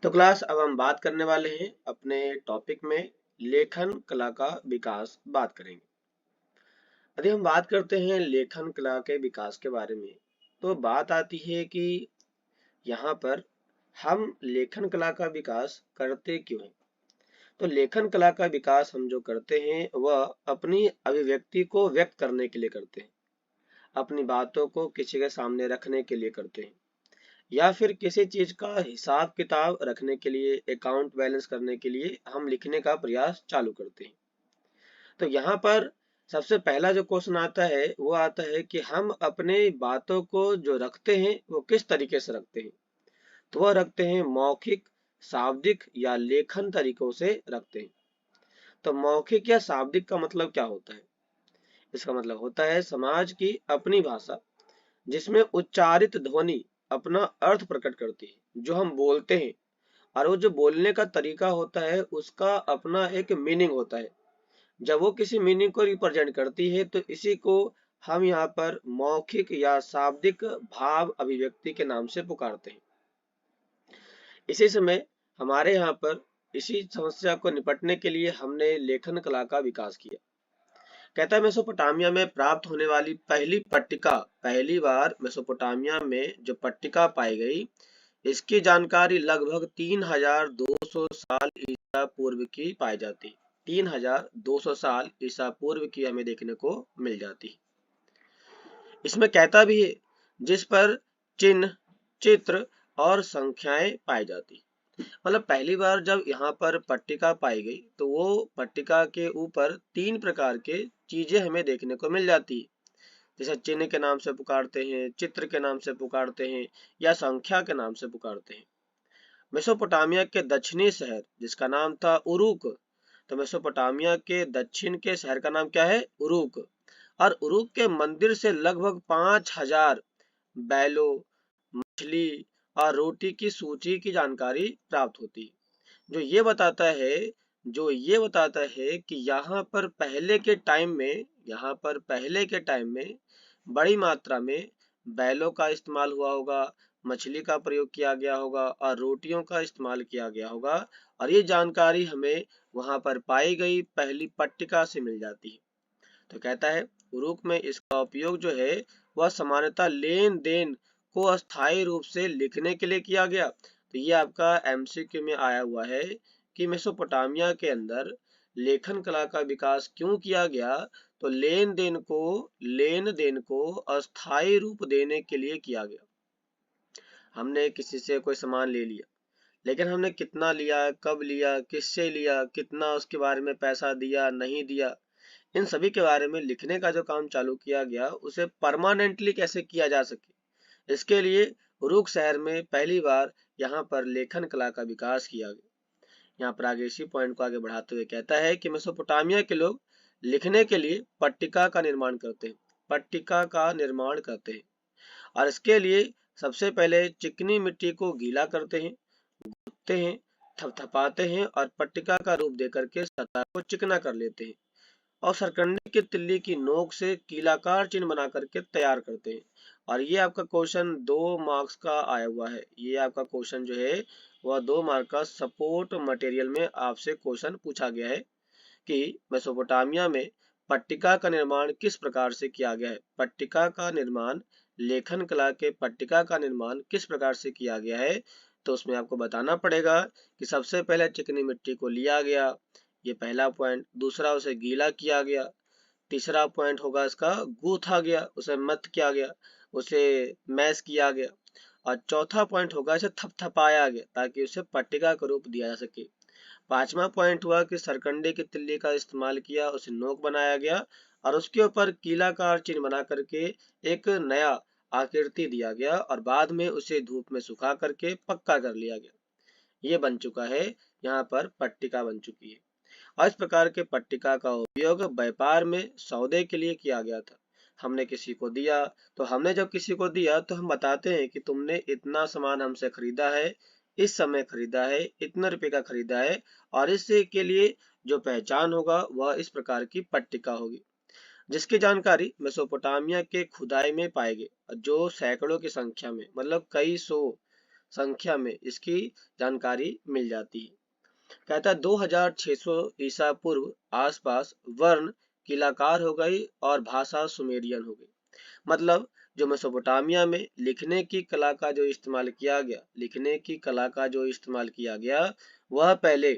तो क्लास अब हम बात करने वाले हैं अपने टॉपिक में लेखन कला का विकास बात करेंगे। यदि हम बात करते हैं लेखन कला के विकास के बारे में तो बात आती है कि यहाँ पर हम लेखन कला का विकास करते क्यों हैं। तो लेखन कला का विकास हम जो करते हैं वह अपनी अभिव्यक्ति को व्यक्त करने के लिए करते हैं, अपनी बातों को किसी के सामने रखने के लिए करते हैं, या फिर किसी चीज का हिसाब किताब रखने के लिए, अकाउंट बैलेंस करने के लिए हम लिखने का प्रयास चालू करते हैं। तो यहाँ पर सबसे पहला जो क्वेश्चन आता है वो आता है कि हम अपने बातों को जो रखते हैं वो किस तरीके से रखते हैं। तो वह रखते हैं मौखिक, शाब्दिक या लेखन तरीकों से रखते हैं। तो मौखिक या शाब्दिक का मतलब क्या होता है? इसका मतलब होता है समाज की अपनी भाषा जिसमें उच्चारित ध्वनि अपना अर्थ प्रकट करती है। जो हम बोलते हैं और वो जो बोलने का तरीका होता है उसका अपना एक मीनिंग होता है। जब वो किसी मीनिंग को रिप्रेजेंट करती है तो इसी को हम यहाँ पर मौखिक या शाब्दिक भाव अभिव्यक्ति के नाम से पुकारते हैं। इसी समय हमारे यहाँ पर इसी समस्या को निपटने के लिए हमने लेखन कला का विकास किया। कहता है मेसोपोटामिया में प्राप्त होने वाली पहली बार मेसोपोटामिया में जो पट्टिका पाई गई, इसकी जानकारी लगभग 3200 साल ईसा पूर्व की पाई जाती। 3200 साल ईसा पूर्व की हमें देखने को मिल जाती। इसमें कहता भी है जिस पर चिन्ह, चित्र और संख्याएं पाई जाती। मतलब पहली बार जब यहाँ पर पट्टिका पाई गई तो वो पट्टिका के ऊपर 3 प्रकार के चीजें हमें देखने को मिल जाती। जैसे चिन्ह के नाम से पुकारते हैं, चित्र के नाम से पुकारते हैं या संख्या के नाम से पुकारते हैं। मेसोपोटामिया के दक्षिणी शहर जिसका नाम था उरुक, तो मेसोपोटामिया के दक्षिण के शहर का नाम क्या है? उरुक। और उरुक के मंदिर से लगभग 5000 बैलों, मछली और रोटी की सूची की जानकारी प्राप्त होती है। जो ये बताता है कि पहले के टाइम में बड़ी मात्रा में बैलों का इस्तेमाल हुआ होगा, मछली का प्रयोग किया गया होगा और रोटियों का इस्तेमाल किया गया होगा। और ये जानकारी हमें वहां पर पाई गई पहली पट्टिका से मिल जाती है। तो कहता है उरुक में इसका उपयोग जो है वह सामान्यतः लेन देन को अस्थायी रूप से लिखने के लिए किया गया। तो ये आपका एमसीक्यू में आया हुआ है कि मेसोपोटामिया के अंदर लेखन कला का विकास क्यों किया गया। तो लेन देन को अस्थायी रूप देने के लिए किया गया। हमने किसी से कोई सामान ले लिया, लेकिन हमने कितना लिया, कब लिया, किससे लिया, कितना उसके बारे में पैसा दिया, नहीं दिया, इन सभी के बारे में लिखने का जो काम चालू किया गया उसे परमानेंटली कैसे किया जा सके, इसके लिए उरुक शहर में पहली बार यहाँ पर लेखन कला का विकास किया गया। यहाँ पर आगे इसी पॉइंट को आगे बढ़ाते हुए कहता है कि मेसोपोटामिया के लोग लिखने के लिए पट्टिका का निर्माण करते हैं और इसके लिए सबसे पहले चिकनी मिट्टी को गीला करते हैं, गूंथते हैं, थपथपाते हैं और पट्टिका का रूप देकर के सतह को चिकना कर लेते हैं और सरकंडे की तिल्ली की नोक से कीलाकार चिन्ह बना करके तैयार करते हैं। और ये आपका क्वेश्चन 2 मार्क्स का आया हुआ है। ये आपका क्वेश्चन जो है वह 2 मार्क का सपोर्ट मटेरियल में आपसे क्वेश्चन पूछा गया है कि मेसोपोटामिया में पट्टिका का निर्माण किस प्रकार से किया गया है। लेखन कला के पट्टिका का निर्माण किस प्रकार से किया गया है। तो उसमें आपको बताना पड़ेगा कि सबसे पहले चिकनी मिट्टी को लिया गया, ये पहला पॉइंट। दूसरा, उसे गीला किया गया। तीसरा पॉइंट होगा इसका गूथा गया, उसे मत किया गया, उसे मैश किया गया। और चौथा पॉइंट होगा इसे थपथपाया गया ताकि उसे पट्टिका का रूप दिया जा सके। पांचवा पॉइंट हुआ कि सरकंडे की तिल्ली का इस्तेमाल किया, उसे नोक बनाया गया और उसके ऊपर कीलाकार चिन्ह बना करके एक नया आकृति दिया गया और बाद में उसे धूप में सुखा करके पक्का कर लिया गया। ये बन चुका है, यहाँ पर पट्टिका बन चुकी है। और इस प्रकार के पट्टिका का उपयोग व्यापार में सौदे के लिए किया गया था। हमने जब किसी को दिया तो हम बताते हैं कि तुमने इतना सामान हमसे खरीदा है, इस समय खरीदा है, इतने रुपए का खरीदा है और इससे के लिए जो पहचान होगा वह इस प्रकार की पट्टिका होगी, जिसकी जानकारी मेसोपोटामिया के खुदाई में पाई गई, जो सैकड़ों की संख्या में मतलब कई सौ संख्या में इसकी जानकारी मिल जाती है। कहता है 2600 ईसा पूर्व आसपास वर्ण किलाकार हो गई और भाषा सुमेरियन हो गई। मतलब जो मेसोपोटामिया में लिखने की कला का जो इस्तेमाल किया गया वह पहले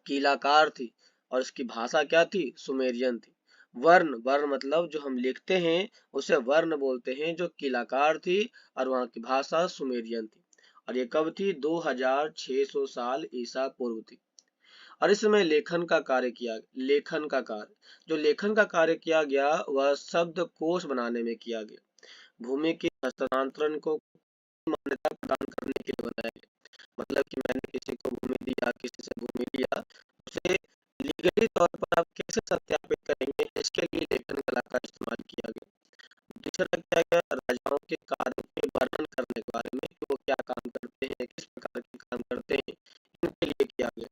कीलाकार थी और इसकी भाषा क्या थी, सुमेरियन थी। वर्ण वर्ण मतलब जो हम लिखते हैं उसे वर्ण बोलते हैं, जो कीलाकार थी और वहाँ की भाषा सुमेरियन थी। और ये कब थी, 2600 साल ईसा पूर्व थी। और इस समय लेखन का कार्य किया गया वह शब्द कोश बनाने में किया गया। भूमि के हस्तांतरण को मान्यता प्रदान करने के लिए बनाया गया। मतलब कि मैंने किसी को भूमि दिया, किसी से भूमि लिया, उसे लीगली तौर पर आप कैसे सत्यापित करेंगे, इसके लिए लेखन कला का इस्तेमाल किया गया। दूसरा क्या गया, राजाओं के कार्यों के वर्णन करने के बारे में कि वो क्या काम करते हैं, किस प्रकार के काम करते हैं, इनके लिए किया गया।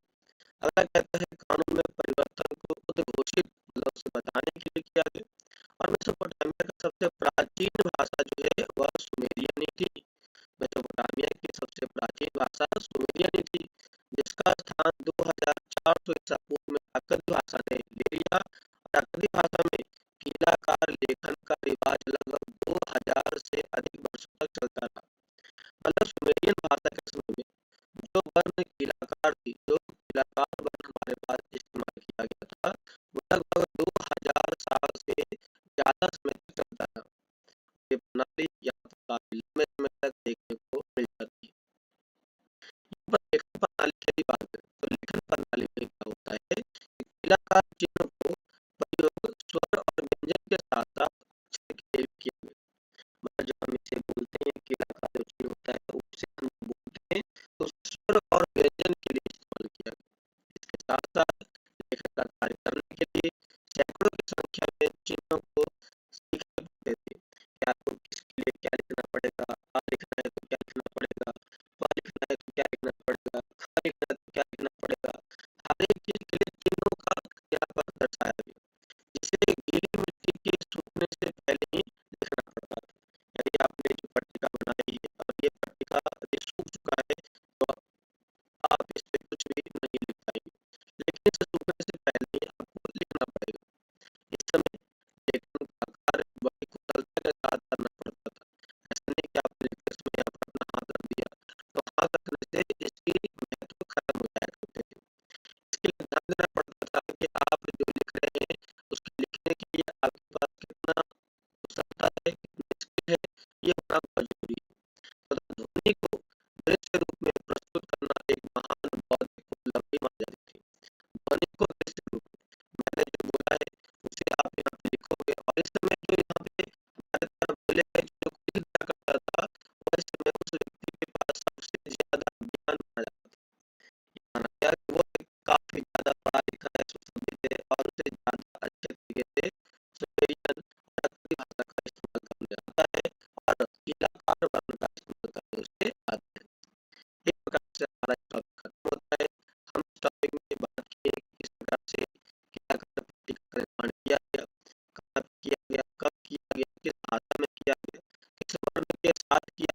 अगला कहता है कानून में परिवर्तन को उद्घोषित मतलब उसे बताने के लिए किया गया। और मेसोपोटामिया का सबसे प्राचीन भाषा जो है वह सुमेरियन ही थी। मेसोपोटामिया की सबसे प्राचीन भाषा सुमेरियन ही थी, जिसका स्थान 2400 ईसा पूर्व में अकदी भाषा ने ले लिया। और अकदी भाषा में कीलाकार लेखन का रिवाज लगभग 2000 से अधिक वर्षों तक चलता रहा। मतलब सुमेरियन भाषा के समय में जो वर्ण कीलाकार थी, जो कीलाकार वर्ण हमारे पास इस्तेमाल किया गया था, वो लगभग 2000 साल से ज्यादा समय तक चलता रहा। ये प्रणाली यहाँ पर काफी लंबे समय तक देखने को मिल जाती है। यहाँ पर लेखन प्रणाली की बात करें तो लेखन प्रणाली में क्या होता है कि कीलाकार चिन्ह को प्रयोग स्वर और व्यंजन के साथ साथ अक्षर के लिए किया गया। मतलब जो हम इसे बोलते हैं कीलाकार जो चिन्ह होता है उसे हम बोलते हैं, तो स्वर और व्यंजन के लिए इस्तेमाल किया गया। इसके साथ साथ लेखन का कार्य करने के लिए सैकड़ों की संख्या में चिन्हों को सीखने पड़ते थे कि आपको किसके लिए क्या लिखना पड़ेगा, आ लिखना है तो क्या लिखना पड़ेगा, प लिखना है तो क्या लिखना पड़ेगा, ख लिखना है तो क्या लिखना पड़ेगा। हर एक चीज के लिए चिन्हों का यहाँ पर दर्शाया गया, जिसे गीली मिट्टी के सूखने से पहले ही लिखना पड़ता था। यदि आपने जो पट्टिका बनाई है और ये पट्टिका ये सूख चुका है तो आप इस पे कुछ भी नहीं लिख पाएंगे, लेकिन इसे सूखने से पहले ही आपको लिखना पड़ेगा। इस समय लेखन का कार्य बड़ी कुशलता के साथ करना पड़ता था। ऐसा नहीं कि आप लिखते समय यहाँ पर अपना हाथ रख दिया, तो हाथ रखने से इसकी महत्व खत्म हो जाया करते थे। इसके लिए ध्यान देना पड़ता था कि आप जो लिख रहे हैं उसके लिखने के लिए आपके पास कितना कुशलता है, कितनी स्किल है, ये होना बहुत जरूरी है। तथा ध्वनि को दृश्य रूप में प्रस्तुत करना एक महान बौद्धिक उपलब्धि मानी जाती थी। ध्वनि को दृश्य रूप में मैंने जो बोला है उसे आप यहाँ पे लिखोगे, और इस समय जो यहाँ पे हमारे तरफ बोलेगा जो कुछ दिया करता था वह इस समय उस व्यक्ति के पास सबसे ज्यादा ज्ञान माना जाता था। ये माना गया कि वो काफी ज्यादा पढ़ा लिखा है, सुसंगीत है और उसे ज्यादा अच्छे तरीके से सुमेरियन और अकदी भाषा का इस्तेमाल करने आता है और कीलाकार वर्ण का इस्तेमाल करने उसे आता है। एक प्रकार से हमारा टॉपिक खत्म होता है। हम इस टॉपिक में बात किए कि किस प्रकार से कीलाकार पट्टिका का निर्माण किया गया, कहाँ किया गया, कब किया गया, किस भाषा में किया गया, किस वर्ण के साथ किया